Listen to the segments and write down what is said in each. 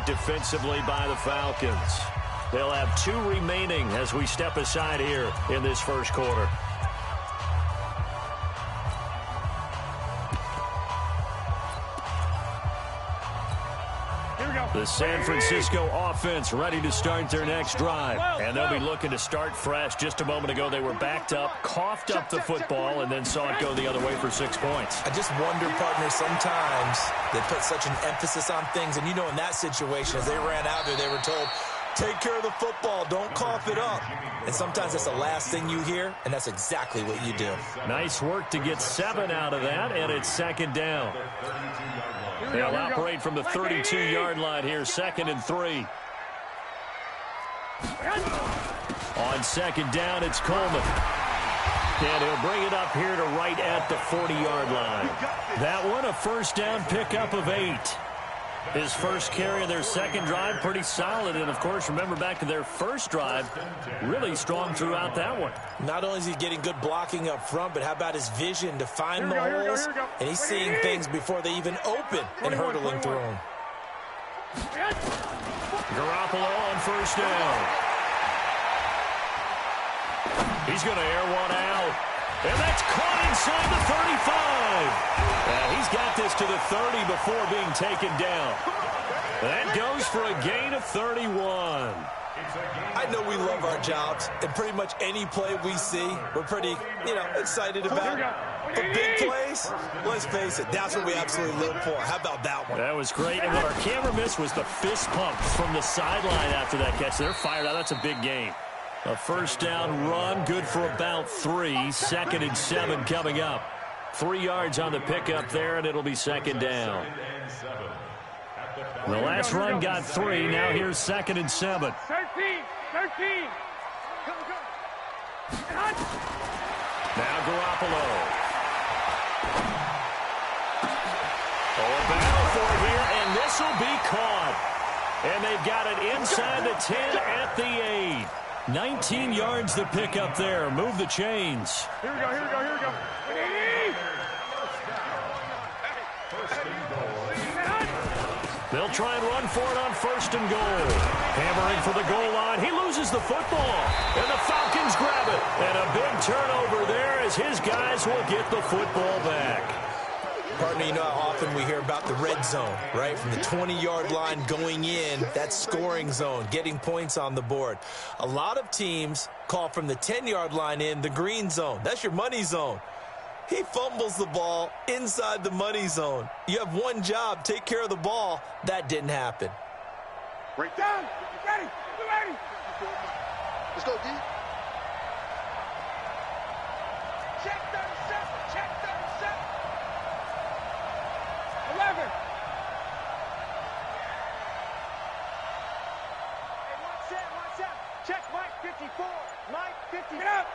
out defensively by the Falcons. They'll have 2 remaining as we step aside here in this first quarter. The San Francisco offense ready to start their next drive. And they'll be looking to start fresh. Just a moment ago, they were backed up, coughed up the football, and then saw it go the other way for 6 points. I just wonder, partner, sometimes they put such an emphasis on things. And, you know, in that situation, as they ran out there, they were told, take care of the football, don't cough it up. And sometimes that's the last thing you hear, and that's exactly what you do. Nice work to get 7 out of that, and it's second down. They'll operate from the 32-yard line here, 2nd and 3. On second down, it's Coleman. And he'll bring it up here to right at the 40-yard line. That one, a first down pickup of 8. His first carry of their second drive, pretty solid. And, of course, remember back to their first drive, really strong throughout that one. Not only is he getting good blocking up front, but how about his vision to find the holes? And he's seeing things before they even open and hurtling through them. Garoppolo on first down. He's going to air one out. And that's caught inside the 35. He's got this to the 30 before being taken down. That goes for a gain of 31. I know we love our jobs, and pretty much any play we see, we're pretty, excited about. The big plays, let's face it, that's what we absolutely live for. How about that one? That was great. And what our camera missed was the fist pump from the sideline after that catch. They're fired out. That's a big gain. A first down run, good for about 3. 2nd and 7 coming up. 3 yards on the pickup there, and it'll be second down. The last run got 3. Now here's 2nd and 7. 13. Now Garoppolo. A battle for it here, and this will be caught. And they've got it inside the 10 at the 8. 19 yards to pick up there. Move the chains. Here we go. They'll try and run for it on 1st and goal. Hammering for the goal line. He loses the football. And the Falcons grab it. And a big turnover there as his guys will get the football back. Partner, you know how often we hear about the red zone, right? From the 20-yard line going in, that scoring zone, getting points on the board. A lot of teams call from the 10-yard line in the green zone. That's your money zone. He fumbles the ball inside the money zone. You have one job, take care of the ball. That didn't happen. Break down. Ready. Let's go, D. Check 37. 11. Hey, one set. Check Mike 54. Mike 50. Get up.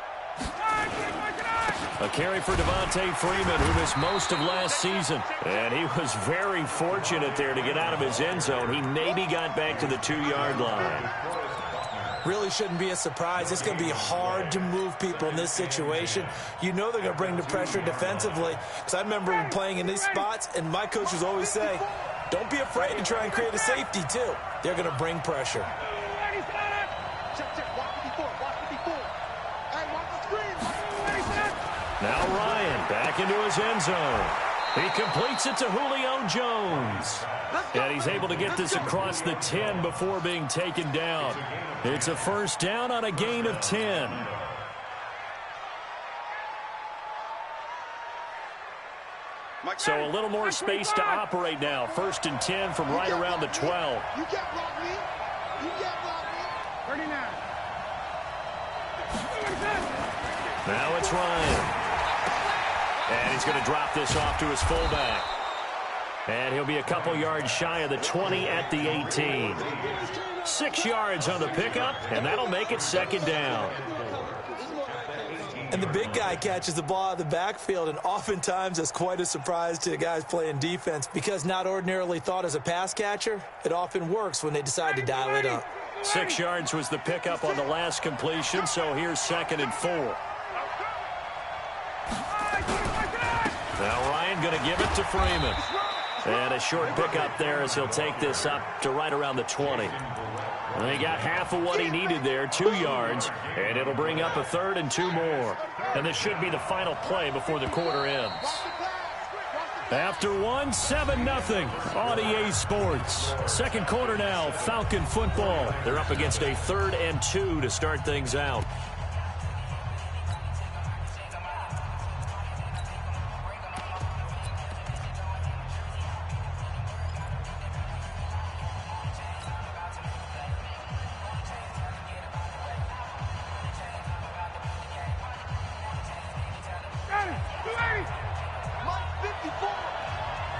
A carry for Devontae Freeman, who missed most of last season. And he was very fortunate there to get out of his end zone. He maybe got back to the 2-yard line. Really shouldn't be a surprise. It's going to be hard to move people in this situation. You know they're going to bring the pressure defensively. Because I remember playing in these spots, and my coaches always say, don't be afraid to try and create a safety, too. They're going to bring pressure. Now Ryan back into his end zone. He completes it to Julio Jones. And he's able to get this across the 10 before being taken down. It's a first down on a gain of 10. So a little more space to operate now. 1st and 10 from right around the 12. You can't block me. 39. Now it's Ryan. And he's going to drop this off to his fullback. And he'll be a couple yards shy of the 20 at the 18. 6 yards on the pickup, and that'll make it second down. And the big guy catches the ball out of the backfield, and oftentimes it's quite a surprise to the guys playing defense because not ordinarily thought as a pass catcher, it often works when they decide to dial it up. 6 yards was the pickup on the last completion, so here's 2nd and 4. Now Ryan going to give it to Freeman. And a short pickup there as he'll take this up to right around the 20. And he got half of what he needed there, 2 yards, and it'll bring up a 3rd and 2 more. And this should be the final play before the quarter ends. After 1, 7-0 on EA Sports. Second quarter now, Falcon football. They're up against a 3rd and 2 to start things out.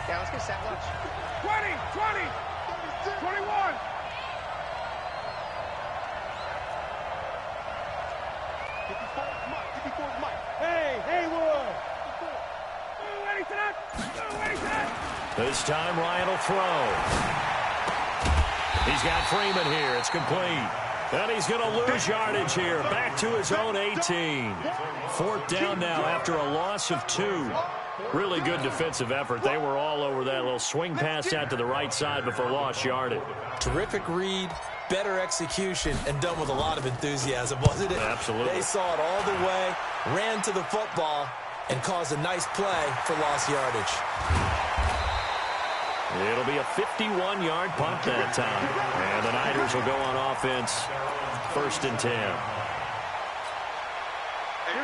Yeah, let's get set lunch. 20, 20, 21. Hey, Haywood. Ready to that. Ready to that. This time Ryan will throw. He's got Freeman here. It's complete. And he's going to lose yardage here. Back to his own 18. 4th down now after a loss of 2. Really good defensive effort. They were all over that little swing pass out to the right side before lost yardage. Terrific read, better execution, and done with a lot of enthusiasm, wasn't it? Absolutely. They saw it all the way, ran to the football, and caused a nice play for lost yardage. It'll be a 51-yard punt that time. And the Niners will go on offense, 1st and 10.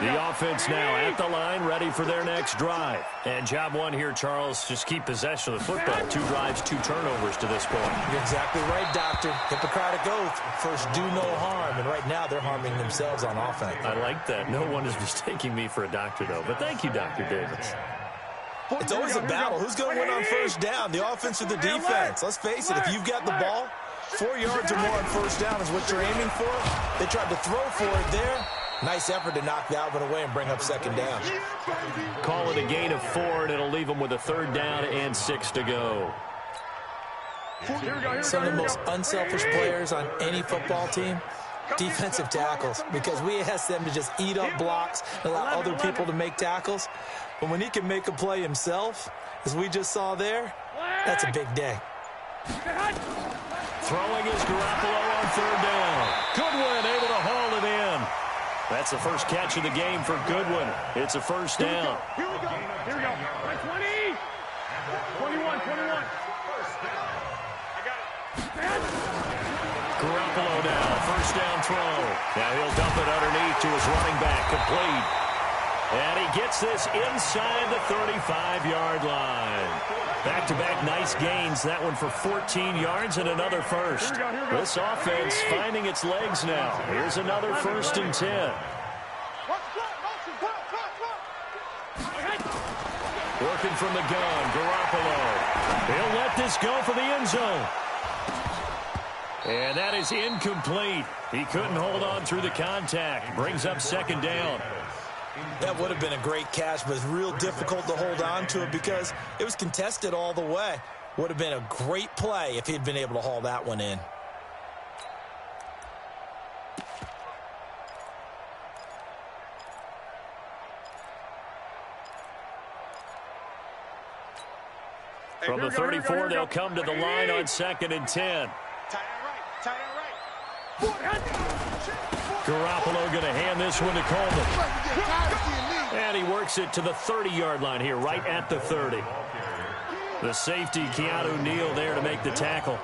The offense now at the line, ready for their next drive. And job 1 here, Charles, just keep possession of the football. 2 drives, 2 turnovers to this point. You're exactly right, Doctor. Hippocratic oath. First, do no harm. And right now, they're harming themselves on offense. I like that. No one is mistaking me for a doctor, though. But thank you, Dr. Davis. It's always a battle. Who's going to win on 1st down, the offense or the defense? Let's face it, if you've got the ball, 4 yards or more on 1st down is what you're aiming for. They tried to throw for it there. Nice effort to knock that one away and bring up 2nd down. Call it a gain of 4, and it'll leave them with a 3rd down and 6 to go. Some of the most unselfish players on any football team, defensive tackles, because we ask them to just eat up blocks and allow other people to make tackles. But when he can make a play himself, as we just saw there, that's a big day. Throwing is Garoppolo on 3rd down. Goodwin able to haul it in. That's the first catch of the game for Goodwin. It's a 1st down. Here we go. Here we go. 20. 21, 21. I got it. Garoppolo now, 1st down throw. Now he'll dump it underneath to his running back, complete. And he gets this inside the 35-yard line. Back-to-back nice gains. That one for 14 yards and another 1st. Here we go. This offense finding its legs now. Here's another 1st and 10. Working from the gun, Garoppolo. He'll let this go for the end zone. And that is incomplete. He couldn't hold on through the contact. Brings up 2nd down. That would have been a great catch, but it's real difficult to hold on to it because it was contested all the way. Would have been a great play if he'd been able to haul that one in. From the 34, they'll come to the line on 2nd and 10. Garoppolo going to hand this one to Coleman. And he works it to the 30-yard line here, right at the 30. The safety, Keanu Neal, there to make the tackle.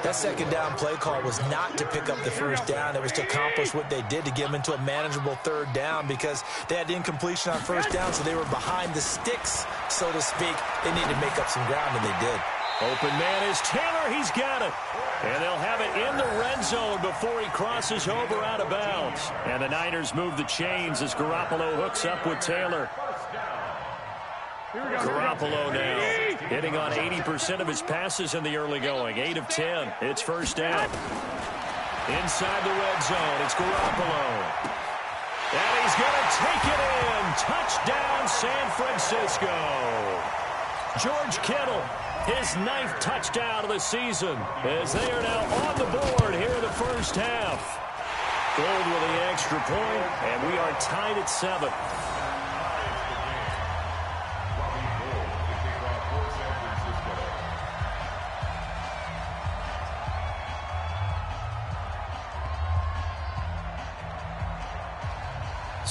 That 2nd down play call was not to pick up the 1st down. It was to accomplish what they did to get them into a manageable 3rd down because they had incompletion on 1st down, so they were behind the sticks, so to speak. They needed to make up some ground, and they did. Open man is Taylor. He's got it. And they'll have it in the red zone before he crosses over out of bounds. And the Niners move the chains as Garoppolo hooks up with Taylor. Garoppolo now hitting on 80% of his passes in the early going. 8 of 10. It's 1st down. Inside the red zone, it's Garoppolo. And he's going to take it in. Touchdown, San Francisco. George Kittle, his 9th touchdown of the season, as they are now on the board here in the 1st half. Gold with the extra point, and we are tied at 7.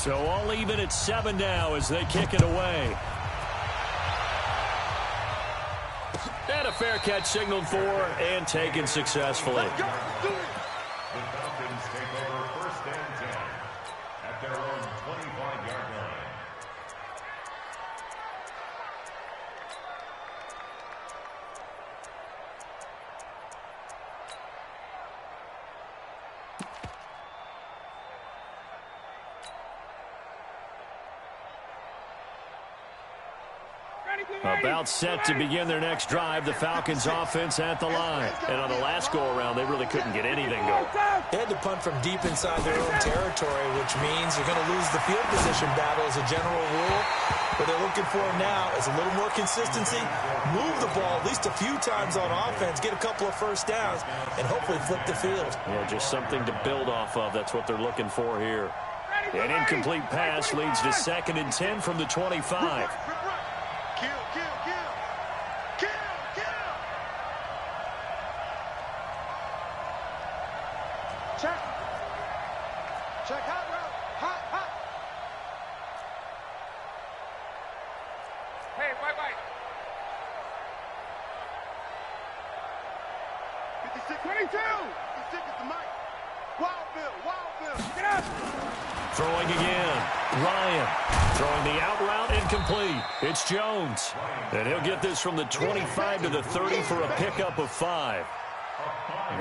So all even at 7 now as they kick it away. And a fair catch signaled for and taken successfully. The Falcons take over 1st and 10 at their own 25-yard line. About set to begin their next drive, the Falcons offense at the line. And on the last go-around, they really couldn't get anything going. They had to punt from deep inside their own territory, which means you're going to lose the field position battle as a general rule. What they're looking for now is a little more consistency, move the ball at least a few times on offense, get a couple of first downs, and hopefully flip the field. Yeah, just something to build off of. That's what they're looking for here. An incomplete pass leads to 2nd and 10 from the 25. Check hot route. Hot. Hey, bye. 56. 22. 56 is the mic. Wild Bill. Get up. Throwing again. Ryan throwing the out route incomplete. It's Jones. And he'll get this from the 25 to the 30 for a pickup of 5.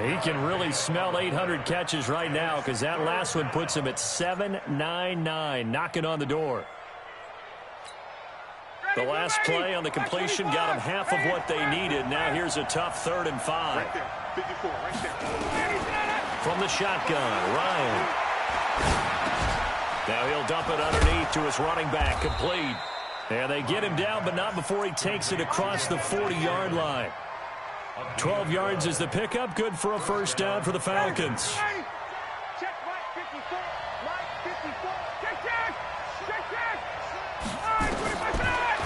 He can really smell 800 catches right now because that last one puts him at 799, knocking on the door. The last play on the completion got him half of what they needed. Now here's a tough 3rd and 5. Right there. 54, right there. From the shotgun, Ryan. Now he'll dump it underneath to his running back, complete. And they get him down, but not before he takes it across the 40-yard line. 12 yards is the pickup, good for a first down for the Falcons. Check Mike 54. Mike 54. Check.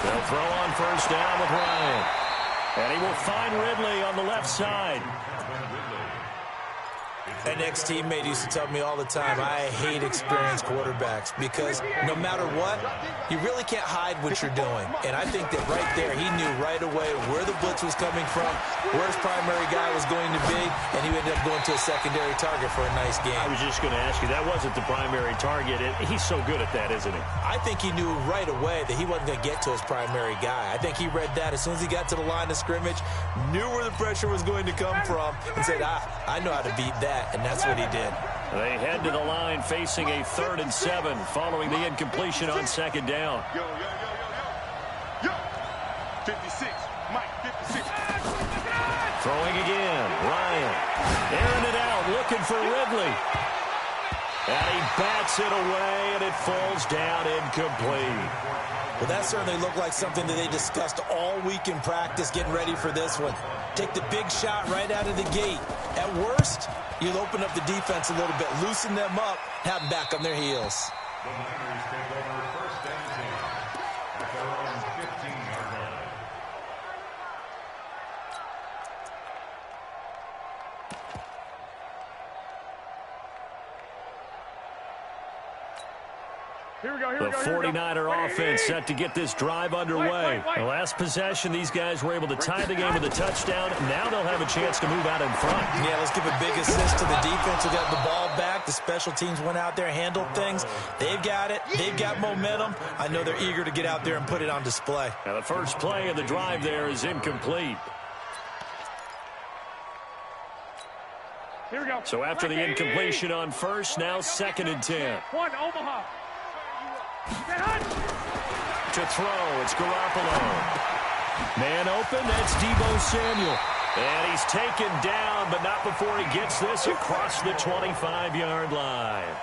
They'll throw on first down with Ryan. And he will find Ridley on the left side. An ex-teammate used to tell me all the time, I hate experienced quarterbacks because no matter what, you really can't hide what you're doing. And I think that right there, he knew right away where the blitz was coming from, where his primary guy was going to be, and he ended up going to a secondary target for a nice game. I was just going to ask you, that wasn't the primary target. He's so good at that, isn't he? I think he knew right away that he wasn't going to get to his primary guy. I think he read that as soon as he got to the line of scrimmage, knew where the pressure was going to come from, and said, I know how to beat that. And that's what he did. They head to the line facing a 3rd and 7 following the incompletion on 2nd down. Yo. 56. Mike 56. Throwing again. Ryan. Airing it out. Looking for Ridley. And he bats it away, and it falls down incomplete. Well, that certainly looked like something that they discussed all week in practice getting ready for this one. Take the big shot right out of the gate. At worst, you'll open up the defense a little bit, loosen them up, have them back on their heels. The Niners take over 1st and 10 at their own 15-yard line. Here we go. The 49er offense set to get this drive underway. The last possession, these guys were able to tie the game with a touchdown. Now they'll have a chance to move out in front. Yeah, let's give a big assist to the defense who got the ball back. The special teams went out there, handled things. They've got it. They've got momentum. I know they're eager to get out there and put it on display. Now the first play of the drive there is incomplete. Here we go. So after the incompletion on first, now 2nd and 10. One, Omaha. To throw, it's Garoppolo. Man open, that's Deebo Samuel. And he's taken down, but not before he gets this across the 25-yard line.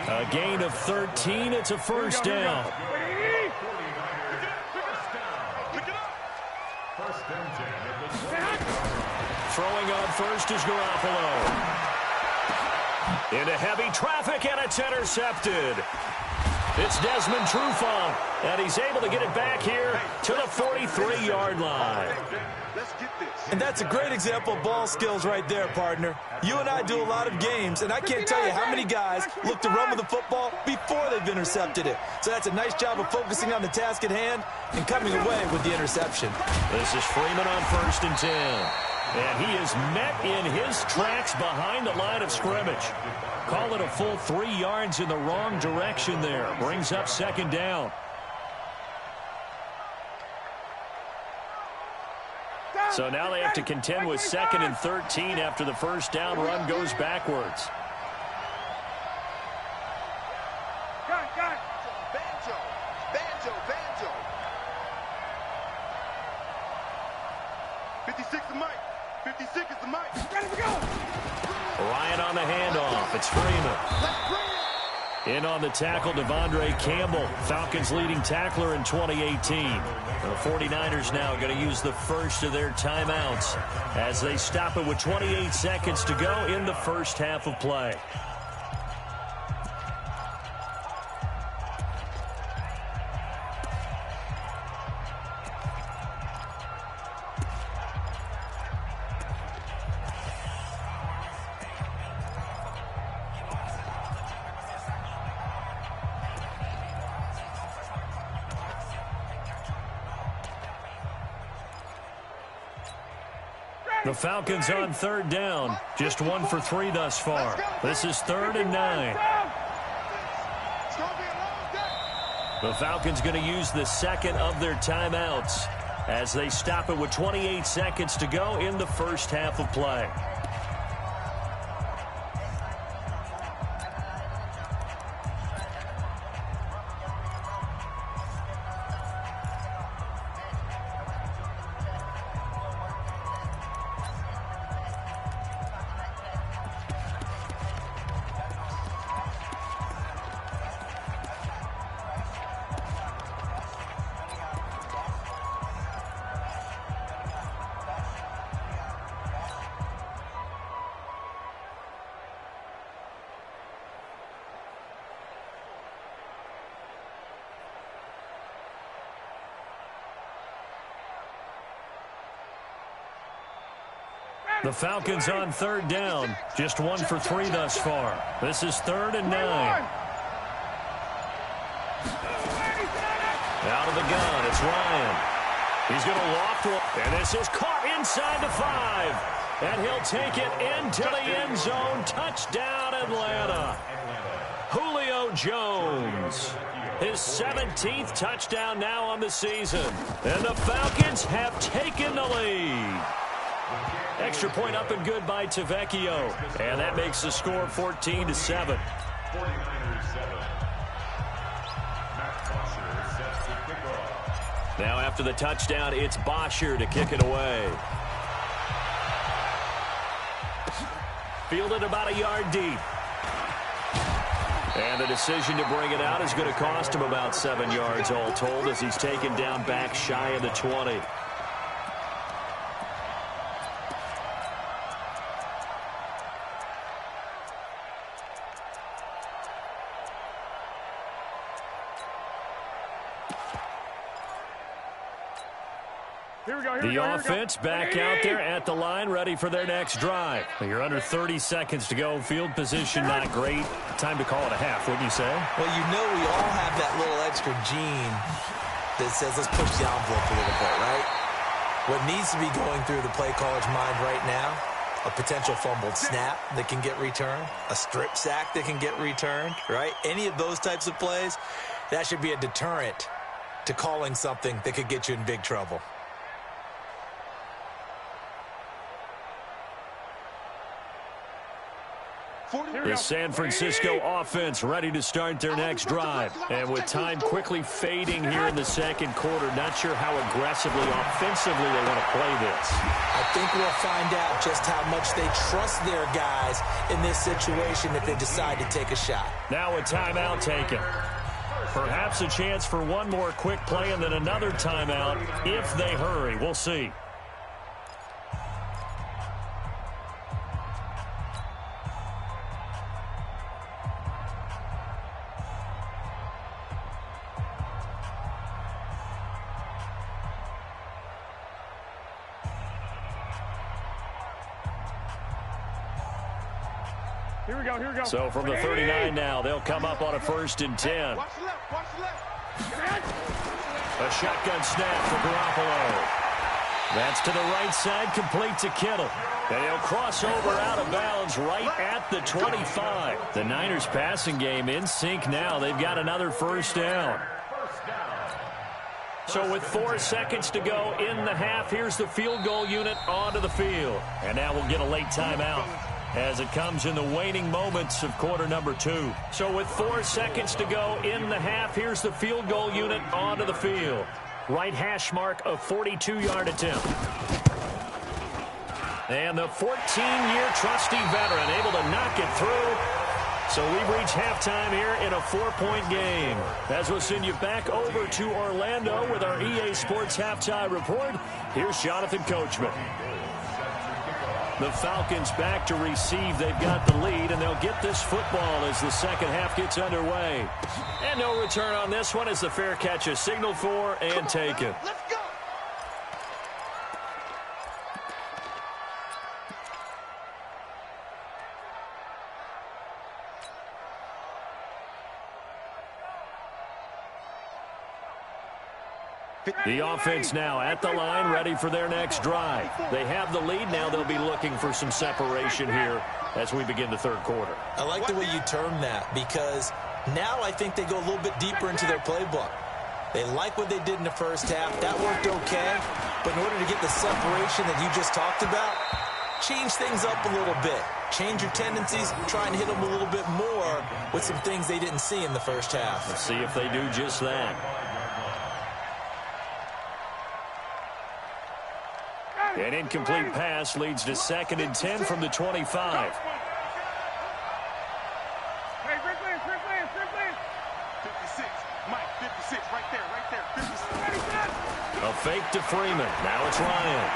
A gain of 13, it's a first down. Throwing on first is Garoppolo. Into heavy traffic, and it's intercepted. It's Desmond Trufant, and he's able to get it back here to the 43-yard line. Let's get this. And that's a great example of ball skills right there, partner. You and I do a lot of games, and I can't tell you how many guys look to run with the football before they've intercepted it. So that's a nice job of focusing on the task at hand and coming away with the interception. This is Freeman on 1st and 10. And he is met in his tracks behind the line of scrimmage. Call it a full 3 yards in the wrong direction there. Brings up 2nd down. So now they have to contend with 2nd and 13 after the first down run goes backwards. Got. Banjo. 56 is Mike. 56 is the Mike. Ready to go. Ryan on the handoff. It's Freeman. In on the tackle, Devondre Campbell, Falcons' leading tackler in 2018. The 49ers now going to use the first of their timeouts as they stop it with 28 seconds to go in the first half of play. The Falcons on 3rd down. Just 1 for 3 thus far. This is 3rd and 9. The Falcons going to use the second of their timeouts as they stop it with 28 seconds to go in the first half of play. The Falcons on 3rd down. Just 1 for 3 thus far. This is 3rd and 9. Out of the gun, it's Ryan. He's going to loft one, and this is caught inside the 5. And he'll take it into the end zone. Touchdown, Atlanta. Julio Jones. His 17th touchdown now on the season. And the Falcons have taken the lead. Extra point up and good by Tavecchio. And that makes the score 14-7. Now after the touchdown, it's Bosher to kick it away. Fielded about a yard deep. And the decision to bring it out is going to cost him about 7 yards all told as he's taken down back shy of the 20. The offense back out there at the line, ready for their next drive. You're under 30 seconds to go. Field position not great. Time to call it a half, wouldn't you say? Well, you know we all have that little extra gene that says let's push the envelope a little bit, right? What needs to be going through the play caller's mind right now, a potential fumbled snap that can get returned, a strip sack that can get returned, right? Any of those types of plays, that should be a deterrent to calling something that could get you in big trouble. The San Francisco offense ready to start their next drive. And with time quickly fading here in the second quarter, not sure how aggressively, offensively they want to play this. I think we'll find out just how much they trust their guys in this situation if they decide to take a shot. Now a timeout taken. Perhaps a chance for one more quick play and then another timeout if they hurry. We'll see. Here we go, here we go. So from the 39 now, they'll come up on a 1st and 10. Watch the left, watch the left. A shotgun snap for Garoppolo. That's to the right side, complete to Kittle. And he'll cross over out of bounds right at the 25. The Niners passing game in sync now. They've got another 1st down. So with 4 seconds to go in the half, here's the field goal unit onto the field. And now we'll get a late timeout as it comes in the waning moments of quarter number 2. So with 4 seconds to go in the half, here's the field goal unit onto the field. Right hash mark of 42-yard attempt. And the 14-year trusty veteran able to knock it through. So we've reached halftime here in a 4-point game. As we'll send you back over to Orlando with our EA Sports Halftime Report, here's Jonathan Coachman. The Falcons back to receive. They've got the lead, and they'll get this football as the second half gets underway. And no return on this one as the fair catch is signaled for and taken. Let's go. The offense now at the line, ready for their next drive. They have the lead. Now they'll be looking for some separation here as we begin the 3rd quarter. I like the way you term that, because now I think they go a little bit deeper into their playbook. They like what they did in the first half. That worked okay. But in order to get the separation that you just talked about, change things up a little bit. Change your tendencies, try and hit them a little bit more with some things they didn't see in the first half. Let's see if they do just that. An incomplete pass leads to 2nd and 10 from the 25. Hey, Rick Lance. 56, Mike, 56, right there, 56. A fake to Freeman. Now it's Ryan.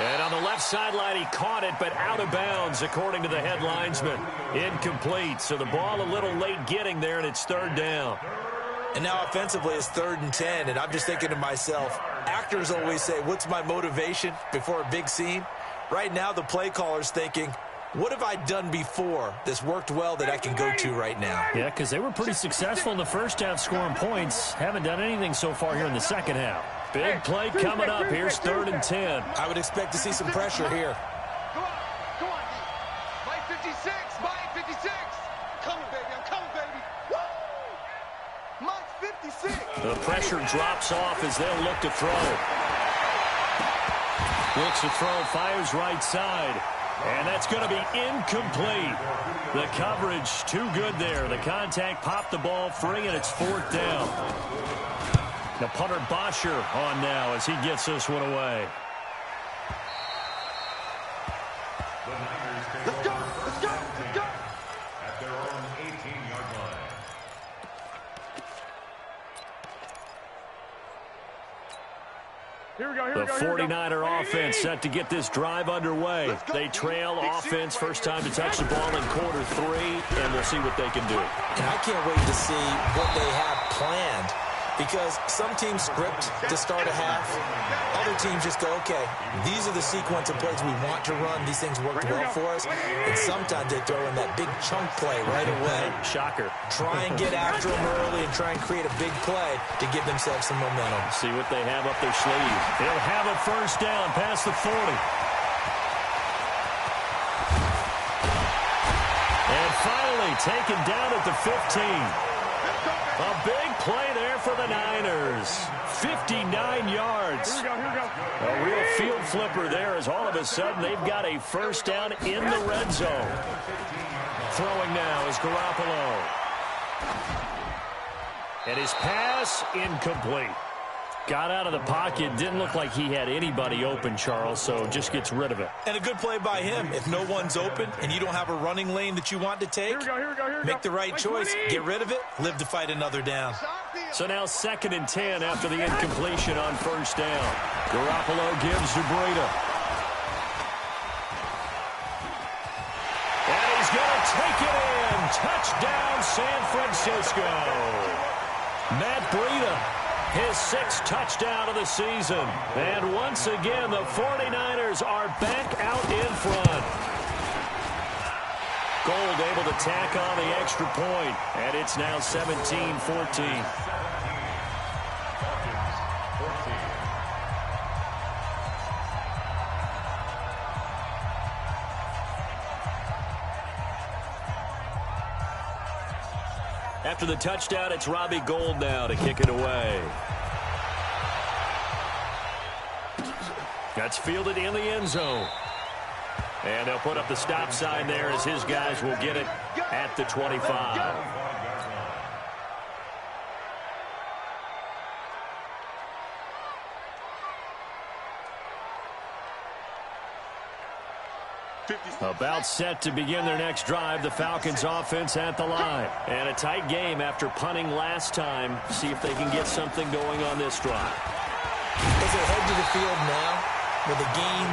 And on the left sideline, he caught it, but out of bounds, according to the head linesman. Incomplete, so the ball a little late getting there, and it's 3rd down. And now offensively it's 3rd and 10, and I'm just thinking to myself, actors always say, what's my motivation before a big scene? Right now the play caller's thinking, what have I done before that's worked well that I can go to right now? Yeah, because they were pretty successful in the first half scoring points. Haven't done anything so far here in the second half. Big play coming up. Here's 3rd and 10. I would expect to see some pressure here. Go on, Mike 56, Mike 56. Coming, baby, I'm coming, baby. Woo! Mike 56. The pressure drops off as they'll look to throw. Looks to throw, fires right side. And that's going to be incomplete. The coverage too good there. The contact popped the ball free, and it's 4th down. The punter Bosher on now as he gets this one away. Let's go, let's go, let's go. At their own 18-yard line. Here we go, here The we go, here we go. 49er offense set to get this drive underway. They trail offense, first time to touch the ball in quarter 3, and we'll see what they can do. And I can't wait to see what they have planned, because some teams script to start a half. Other teams just go, okay, these are the sequence of plays we want to run. These things worked well for us. And sometimes they throw in that big chunk play right away. Shocker. Try and get after them early and try and create a big play to give themselves some momentum. See what they have up their sleeve. They'll have a first down past the 40. And finally taken down at the 15. A big play there for the Niners. 59 yards. Here we go. A real field flipper there as all of a sudden they've got a first down in the red zone. Throwing now is Garoppolo. And his pass incomplete. Got out of the pocket. Didn't look like he had anybody open, Charles, so just gets rid of it. And a good play by him. If no one's open and you don't have a running lane that you want to take, make the right choice. Get rid of it. Live to fight another down. So now 2nd and 10 after the incompletion on first down. Garoppolo gives to Breida. And he's going to take it in. Touchdown, San Francisco. Matt Breida, his 6th touchdown of the season. And once again, the 49ers are back out in front. Gold able to tack on the extra point, and it's now 17-14. After the touchdown, it's Robbie Gould now to kick it away. That's fielded in the end zone. And they'll put up the stop sign there as his guys will get it at the 25. About set to begin their next drive, the Falcons offense at the line. And a tight game after punting last time. See if they can get something going on this drive. As they head to the field now, with the game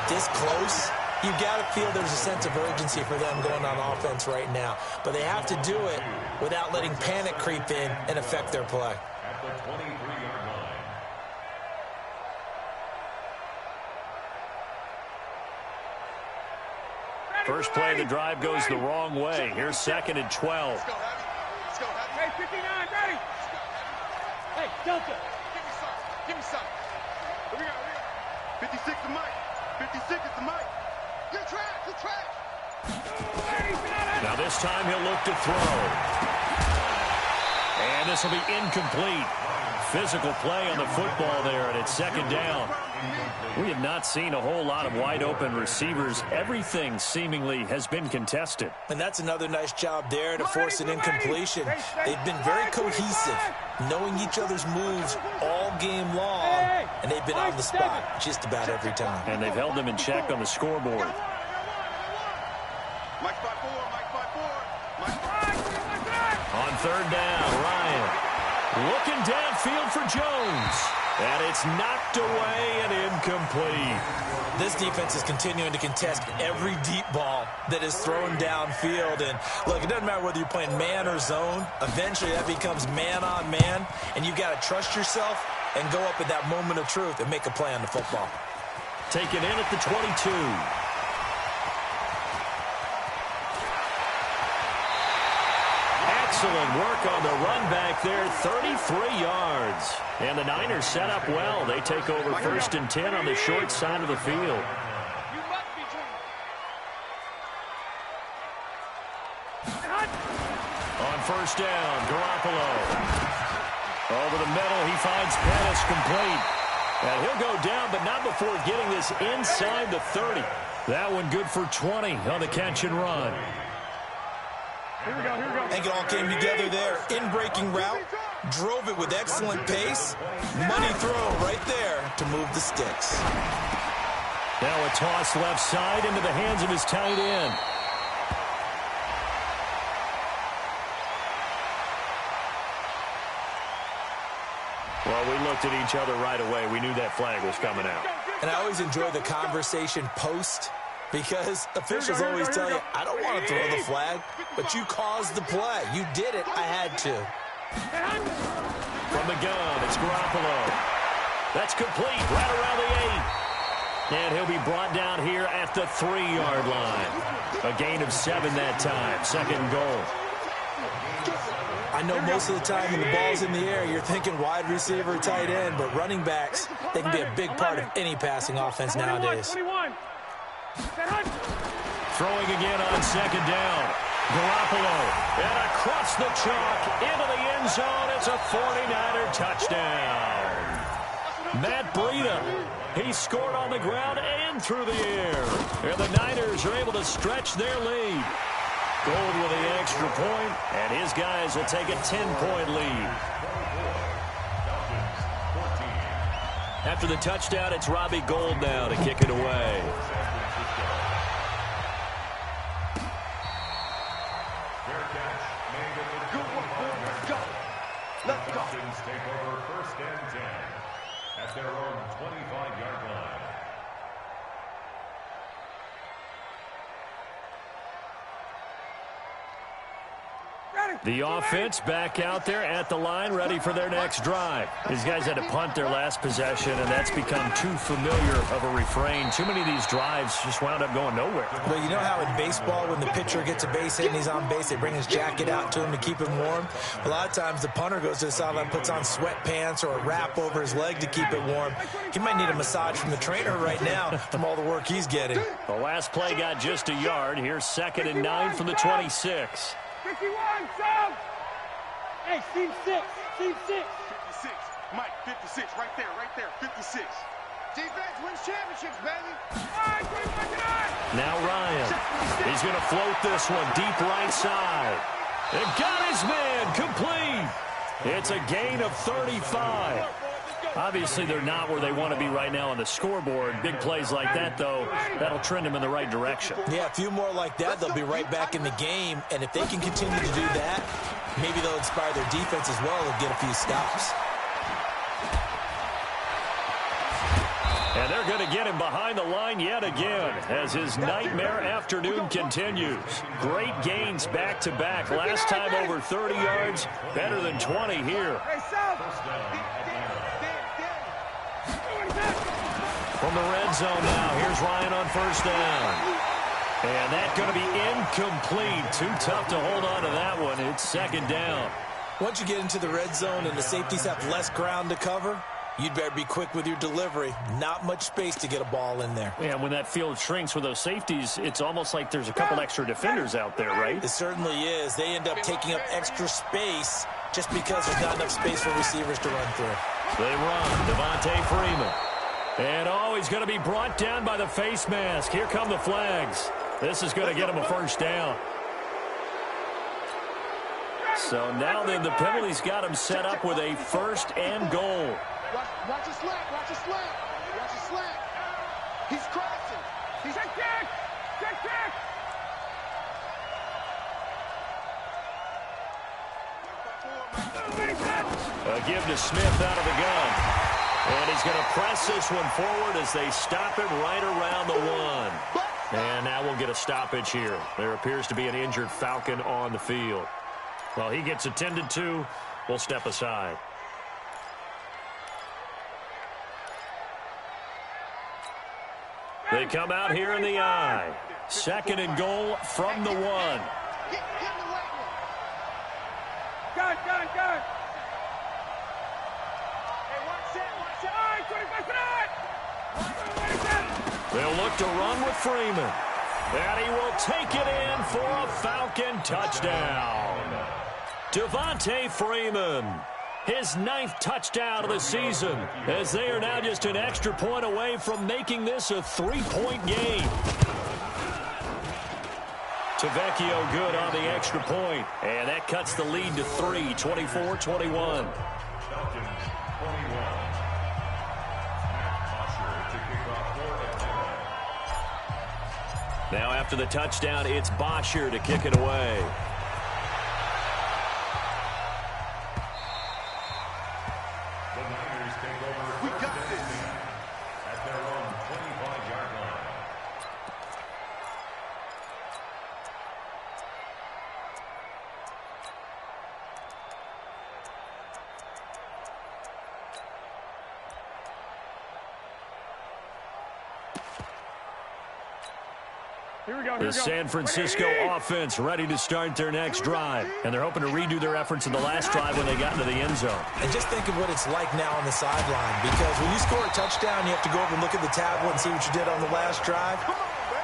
this close, you've got to feel there's a sense of urgency for them going on offense right now. But they have to do it without letting panic creep in and affect their play. At the 23-yard line. First play of the drive goes the wrong way. Here's 2nd and 12. Let's go, Abby. Let's go, Abby. Hey, 59, ready? Hey, Delta. Give me some. Give me some. What we got? 56 is Mike. 56 is the Mike. You're trash. You're trash. Now this time he'll look to throw. And this will be incomplete. Physical play on the football there, and it's 2nd down. We have not seen a whole lot of wide-open receivers. Everything seemingly has been contested. And that's another nice job there to force an incompletion. They've been very cohesive, knowing each other's moves all game long, and they've been on the spot just about every time. And they've held them in check on the scoreboard. Mike 5-4. Mike 5-4. Mike 5-4. On 3rd down, Ryan looking downfield for Jones. And it's knocked away and incomplete. This defense is continuing to contest every deep ball that is thrown downfield. And look, it doesn't matter whether you're playing man or zone. Eventually that becomes man on man. And you've got to trust yourself and go up at that moment of truth and make a play on the football. Taken in at the 22. Excellent work on the run back there, 33 yards. And the Niners set up well. They take over 1st and 10 on the short side of the field. You must be On 1st down, Garoppolo. Over the middle, he finds Pettis complete. And he'll go down, but not before getting this inside the 30. That one good for 20 on the catch and run. Here we go, here we go. I think it all came together there. In-breaking route, drove it with excellent pace. Money throw right there to move the sticks. Now a toss left side into the hands of his tight end. Well, we looked at each other right away. We knew that flag was coming out. And I always enjoy the conversation post, because officials always tell you, I don't want to throw the flag, but you caused the play. You did it. I had to. From the gun, it's Garoppolo. That's complete right around the 8. And he'll be brought down here at the 3-yard line. A gain of 7 that time. 2nd and goal. I know most of the time when the ball's in the air, you're thinking wide receiver, tight end, but running backs, they can be a big part of any passing offense nowadays. 21. Throwing again on 2nd down. Garoppolo. And across the chalk into the end zone. It's a 49er touchdown. Matt Breida. He scored on the ground and through the air. And the Niners are able to stretch their lead. Gold with the extra point, and his guys will take a 10-point lead. After the touchdown, it's Robbie Gould now to kick it away. Let's go. Falcons take over 1st and 10 at their own 25-yard line. Ready. The offense back out there at the line, ready for their next drive. These guys had to punt their last possession, and that's become too familiar of a refrain. Too many of these drives just wound up going nowhere. Well, you know how in baseball, when the pitcher gets a base hit and he's on base, they bring his jacket out to him to keep him warm? A lot of times the punter goes to the sideline, puts on sweatpants or a wrap over his leg to keep it warm. He might need a massage from the trainer right now from all the work he's getting. The last play got just a yard. Here's 2nd and 9 from the 26. 51, Sam! Hey, team 6, team 6. 56, Mike, 56, right there, 56. Defense wins championships, baby. Now Ryan. He's going to float this one deep right side. And got his man complete. It's a gain of 35. Obviously, they're not where they want to be right now on the scoreboard. Big plays like that, though, that'll trend them in the right direction. Yeah, a few more like that, they'll be right back in the game. And if they can continue to do that, maybe they'll inspire their defense as well and get a few stops. And they're going to get him behind the line yet again as his nightmare afternoon continues. Great gains back-to-back. Last time over 30 yards, better than 20 here. From the red zone now, here's Ryan on first down. And that's going to be incomplete. Too tough to hold on to that one. It's 2nd down. Once you get into the red zone and the safeties have less ground to cover, you'd better be quick with your delivery. Not much space to get a ball in there. Yeah, when that field shrinks with those safeties, it's almost like there's a couple extra defenders out there, right? It certainly is. They end up taking up extra space just because there's not enough space for receivers to run through. They run. Devontae Freeman. And he's going to be brought down by the face mask. Here come the flags. This is going to get him a first down. So now then the penalty's got him set up with a 1st and goal. Watch his slant, watch his slant. Watch his slant. He's crossing. He's check kick. Check kick. A give to Smith out of the gun. And he's going to press this one forward as they stop it right around the 1. And now we'll get a stoppage here. There appears to be an injured Falcon on the field. Well, he gets attended to. We'll step aside. They come out here in the I. 2nd and goal from the 1. Gun. They'll look to run with Freeman. And he will take it in for a Falcon touchdown. Devontae Freeman, his 9th touchdown of the season, as they are now just an extra point away from making this a 3-point game. Tavecchio good on the extra point, and that cuts the lead to 3, 24-21. Now after the touchdown, it's Bosher to kick it away. We got this. At their own 25-yard line. Here we go. The San Francisco offense ready to start their next drive. And they're hoping to redo their efforts in the last drive when they got into the end zone. And just think of what it's like now on the sideline, because when you score a touchdown, you have to go over and look at the tablet and see what you did on the last drive.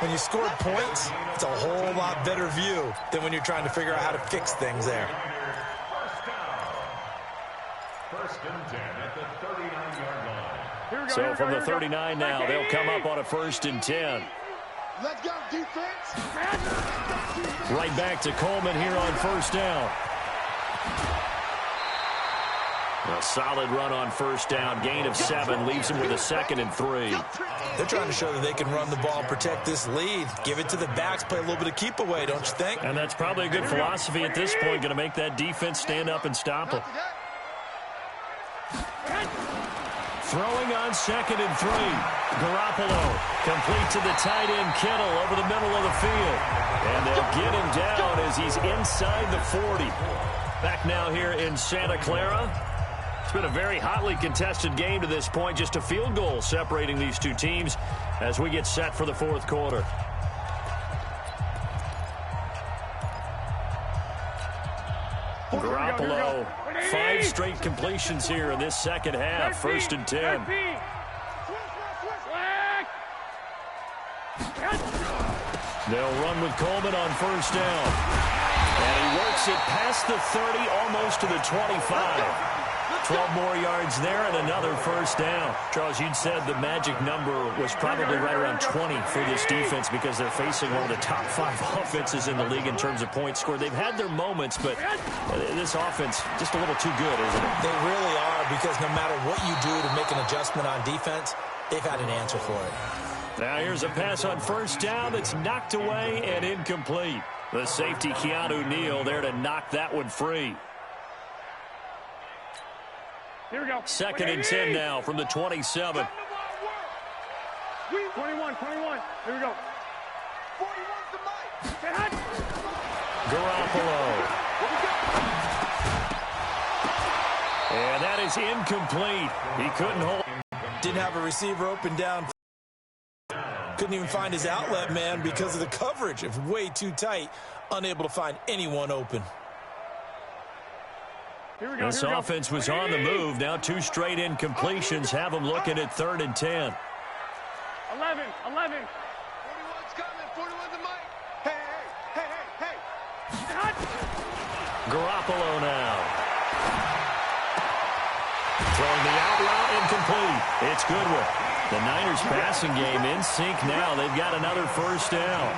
When you scored points, it's a whole lot better view than when you're trying to figure out how to fix things there. First and 10 at the 39-yard line. Here we go. So from the 39 now, they'll come up on a 1st and 10. Let's go, defense. Right back to Coleman here on 1st down. A solid run on 1st down. Gain of 7 leaves him with a 2nd and 3. They're trying to show that they can run the ball, protect this lead. Give it to the backs, play a little bit of keep away, don't you think? And that's probably a good philosophy at this point. Going to make that defense stand up and stop them. Throwing on 2nd and 3. Garoppolo complete to the tight end Kittle over the middle of the field. And they'll get him down as he's inside the 40. Back now here in Santa Clara. It's been a very hotly contested game to this point. Just a field goal separating these two teams as we get set for the fourth quarter. Garoppolo, 5 straight completions here in this second half. 1st and 10. They'll run with Coleman on 1st down. And he works it past the 30, almost to the 25. 12 more yards there and another 1st down. Charles, you'd said the magic number was probably right around 20 for this defense because they're facing one of the top 5 offenses in the league in terms of points scored. They've had their moments, but this offense just a little too good, isn't it? They really are, because no matter what you do to make an adjustment on defense, they've had an answer for it. Now here's a pass on 1st down that's knocked away and incomplete. The safety, Keanu Neal, there to knock that one free. Here we go. 2nd and 10 now from the 27. 21. Here we go. 41's the mic. Garoppolo. And that is incomplete. He couldn't hold. Didn't have a receiver open down. Couldn't even find his outlet man because of the coverage. It was way too tight. Unable to find anyone open. This offense was on the move. Now 2 straight incompletions have them looking at 3rd and 10. 11. 41's coming. 41's the mic. Hey. Garoppolo now. Throwing the out route, incomplete. It's Goodwin. The Niners passing game in sync now. They've got another 1st down.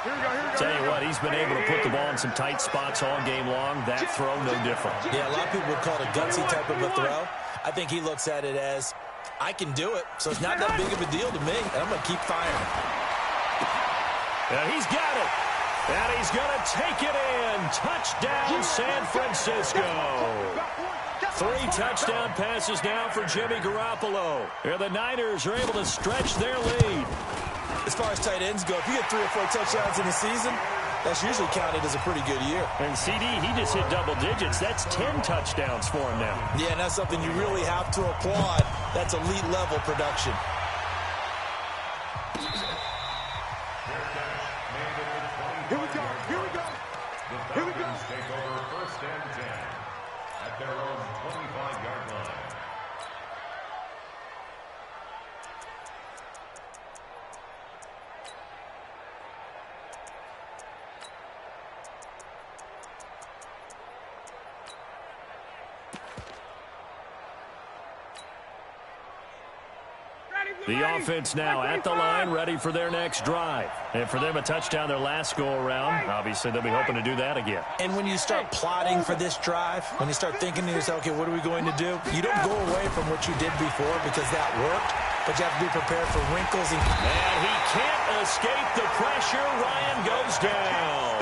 Here we go. Tell you what, he's been able to put the ball in some tight spots all game long. That throw, no different. Yeah, a lot of people would call it a gutsy type of a throw. I think he looks at it as, I can do it, so it's not that big of a deal to me, and I'm going to keep firing. And he's got it. And he's going to take it in. Touchdown, San Francisco. 3 touchdown passes now for Jimmy Garoppolo. And the Niners are able to stretch their lead. As far as tight ends go, if you get 3 or 4 touchdowns in the season, that's usually counted as a pretty good year. And CD, he just hit double digits. That's 10 touchdowns for him now. Yeah, and that's something you really have to applaud. That's elite level production. Here we go. Take over 1st and 10 at their own 25-yard line. The offense now at the line, ready for their next drive. And for them, a touchdown their last go-around. Obviously, they'll be hoping to do that again. And when you start plotting for this drive, when you start thinking to yourself, okay, what are we going to do? You don't go away from what you did before because that worked, but you have to be prepared for wrinkles. And he can't escape the pressure. Ryan goes down.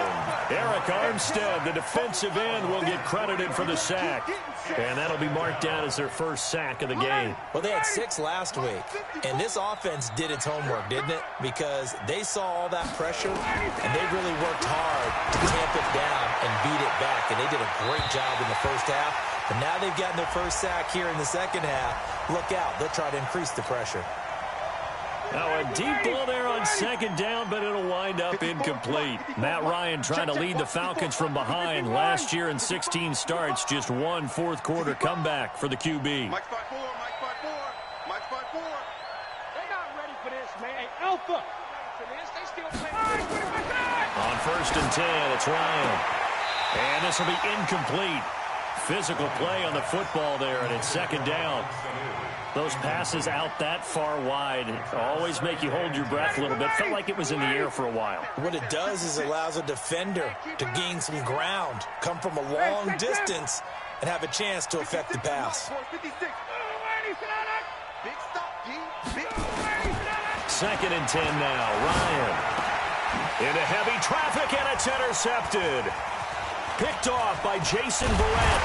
Eric Armstead, the defensive end, will get credited for the sack. And that'll be marked down as their 1st sack of the game. Well, they had 6 last week, and this offense did its homework, didn't it? Because they saw all that pressure, and they really worked hard to tamp it down and beat it back. And they did a great job in the 1st half. But now they've gotten their 1st sack here in the 2nd half. Look out. They'll try to increase the pressure. Now a deep ball there on 2nd down, but it'll wind up incomplete. Matt Ryan trying to lead the Falcons from behind. Last year in 16 starts, just 1 4th-quarter comeback for the QB. Mike's 5-4. They're not ready for this, man. Hey, Alpha. They still play. On 1st and 10, it's Ryan. And this will be incomplete. Physical play on the football there, and it's 2nd down. Those passes out that far wide always make you hold your breath a little bit. Felt like it was in the air for a while. What it does is allows a defender to gain some ground, come from a long distance, and have a chance to affect the pass. 2nd and 10 now. Ryan into heavy traffic, and it's intercepted. Picked off by Jason Barrett.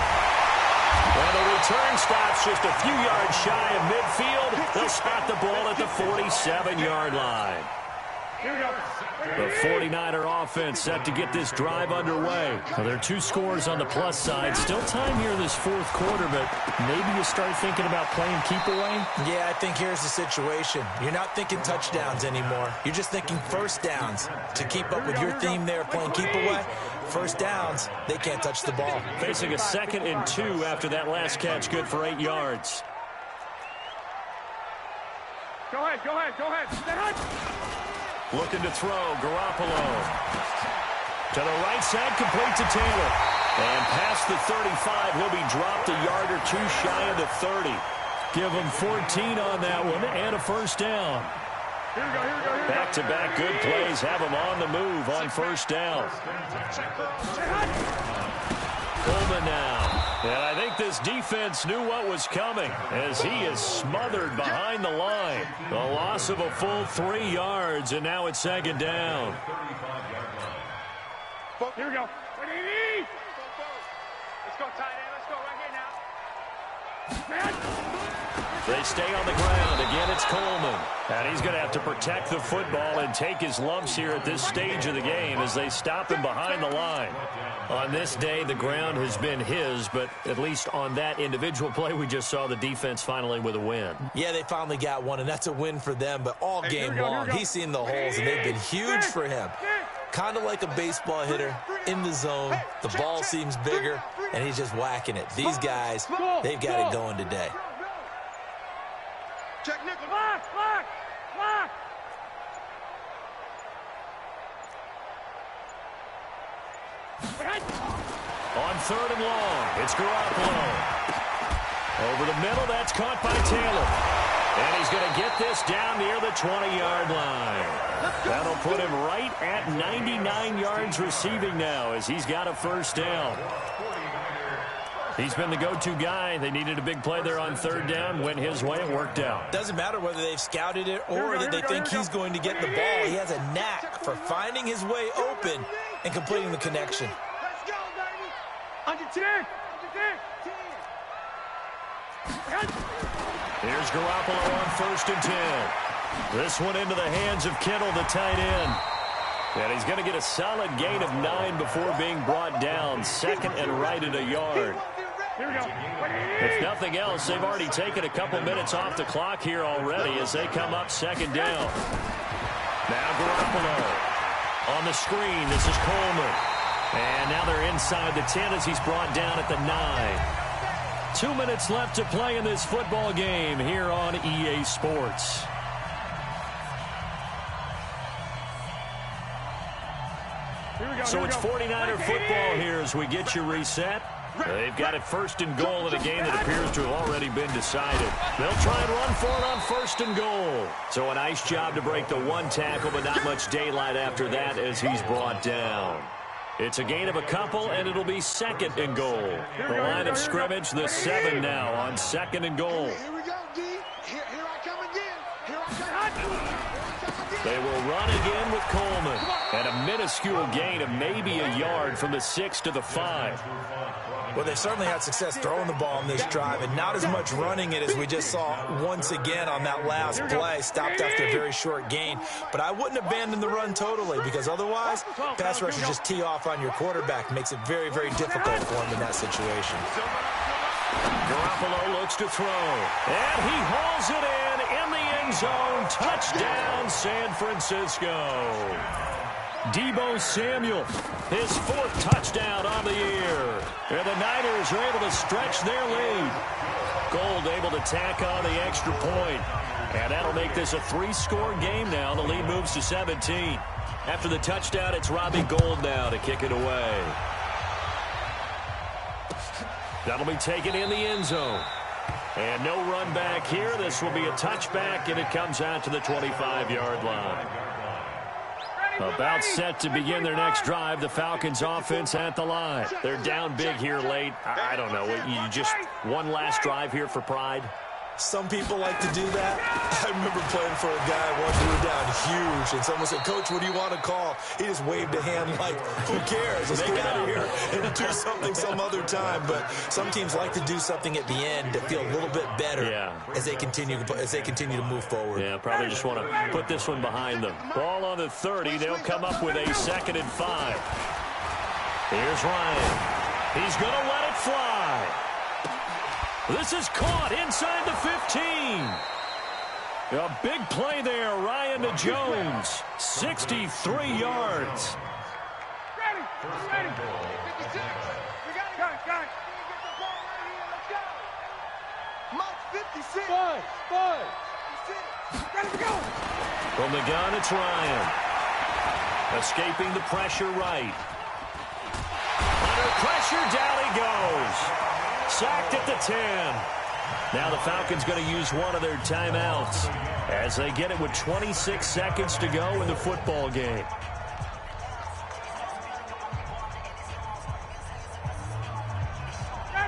And the return stops just a few yards shy of midfield. They'll spot the ball at the 47-yard line. Here we go. The 49er offense set to get this drive underway. Now, there are 2 scores on the plus side. Still time here in this 4th quarter, but maybe you start thinking about playing keep away? Yeah, I think here's the situation. You're not thinking touchdowns anymore. You're just thinking first downs. To keep up with your theme there, playing keep away, first downs, they can't touch the ball. Facing a 2nd and 2 after that last catch, good for 8 yards. Go ahead. Stay high. Looking to throw, Garoppolo. To the right side, complete to Taylor. And past the 35, he'll be dropped a yard or 2 shy of the 30. Give him 14 on that one and a first down. Here we go. Back-to-back good plays have him on the move on first down. Coleman now. And I think this defense knew what was coming as he is smothered behind the line. A loss of a full 3 yards, and now it's 2nd down. Here we go. Let's go tight end. Let's go right here now. They stay on the ground. Again, it's Coleman. And he's going to have to protect the football and take his lumps here at this stage of the game as they stop him behind the line. On this day, the ground has been his, but at least on that individual play, we just saw the defense finally with a win. Yeah, they finally got one, and that's a win for them. But all game long, he's seen the holes, and they've been huge for him. Kind of like a baseball hitter in the zone. The ball seems bigger, and he's just whacking it. These guys, they've got it going today. Check nickel. Lock. On 3rd and long, it's Garoppolo. Over the middle, that's caught by Taylor. And he's going to get this down near the 20-yard line. That'll put him right at 99 yards receiving now as he's got a first down. He's been the go-to guy. They needed a big play there on 3rd down. Went his way. It worked out. Doesn't matter whether they've scouted it or that they think he's going to get the ball. He has a knack for finding his way open and completing the connection. Let's go, baby. Under 10. Here's Garoppolo on 1st and 10. This one into the hands of Kittle, the tight end. And he's going to get a solid gain of 9 before being brought down. 2nd and right at a yard. Here we go. If nothing else, they've already taken a couple minutes off the clock here already as they come up 2nd down. Now Garoppolo on the screen. This is Coleman. And now they're inside the 10 as he's brought down at the 9. 2 minutes left to play in this football game here on EA Sports. So it's 49er football here as we get you reset. They've got it 1st and goal in a game that appears to have already been decided. They'll try and run for it on 1st and goal. So a nice job to break the 1 tackle, but not much daylight after that as he's brought down. It's a gain of a couple, and it'll be 2nd and goal. The line of scrimmage, the 7 now on 2nd and goal. Here we go, D. Here I come again. Here I come again. They will run again with Coleman. And a minuscule gain of maybe a yard from the 6 to the 5. Well, they've certainly had success throwing the ball on this drive, and not as much running it as we just saw once again on that last play. Stopped after a very short gain. But I wouldn't abandon the run totally, because otherwise, pass rushers just tee off on your quarterback. Makes it very, very difficult for him in that situation. Garoppolo looks to throw. And he hauls it in the end zone. Touchdown, San Francisco. Deebo Samuel, his 4th touchdown on the year. And the Niners are able to stretch their lead. Gold able to tack on the extra point. And that'll make this a 3-score game now. The lead moves to 17. After the touchdown, it's Robbie Gould now to kick it away. That'll be taken in the end zone. And no run back here. This will be a touchback, and it comes out to the 25-yard line. About set to begin their next drive. The Falcons offense at the line. They're down big here late. I don't know. You just one last drive here for pride? Some people like to do that. I remember playing for a guy once we were down huge, and someone said, "Coach, what do you want to call?" He just waved a hand like, who cares? Let's get out of here and do something some other time. But some teams like to do something at the end to feel a little bit better as they continue to move forward. Yeah, probably just want to put this one behind them. Ball on the 30. They'll come up with a 2nd and 5. Here's Ryan. He's going to let it fly. This is caught inside the 15. A big play there, Ryan to Jones. 63 yards. Ready. 56. We got it. Got it. Get the ball right here. Let's go. Mike 56. 5. 56. Ready to go. From the gun, it's Ryan. Escaping the pressure right. Under pressure, down he goes. Sacked at the 10. Now the Falcons going to use one of their timeouts as they get it with 26 seconds to go in the football game.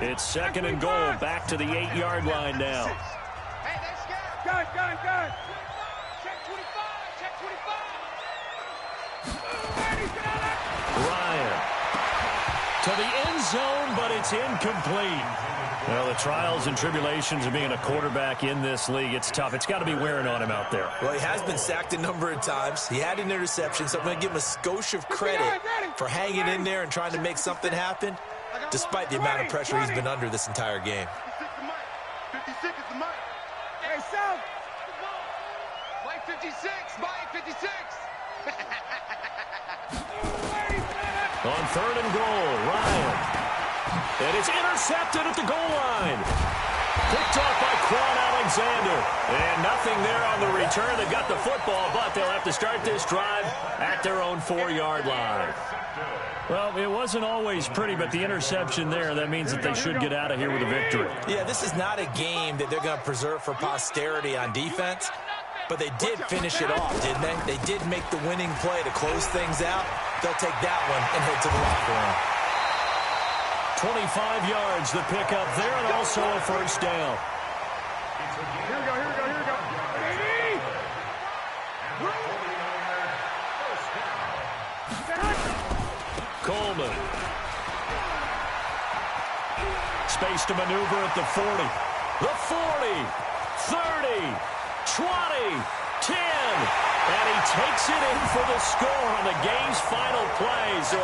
It's 2nd and goal, back to the 8-yard line now. Hey, they scared. Gun. Check 25. Check 25. Ryan to the end zone, but it's incomplete. Well, the trials and tribulations of being a quarterback in this league, it's tough. It's got to be wearing on him out there. Well, he has been sacked a number of times. He had an interception, so I'm going to give him a skosh of credit for hanging in there and trying to make something happen, despite the amount of pressure he's been under this entire game. 56 is the mic. Hey, South. Mike 56. Mike 56. On 3rd and goal, Ryan. And it's intercepted at the goal line. Picked off by Quan Alexander. And nothing there on the return. They've got the football, but they'll have to start this drive at their own 4-yard line. Well, it wasn't always pretty, but the interception there, that means that they should get out of here with a victory. Yeah, this is not a game that they're going to preserve for posterity on defense, but they did finish it off, didn't they? They did make the winning play to close things out. They'll take that one and head to the locker room. 25 yards the pickup there, and also a 1st down. Here we go. Ready. Coleman. Space to maneuver at the 40. The 40, 30, 20, 10. And he takes it in for the score on the game's final play. So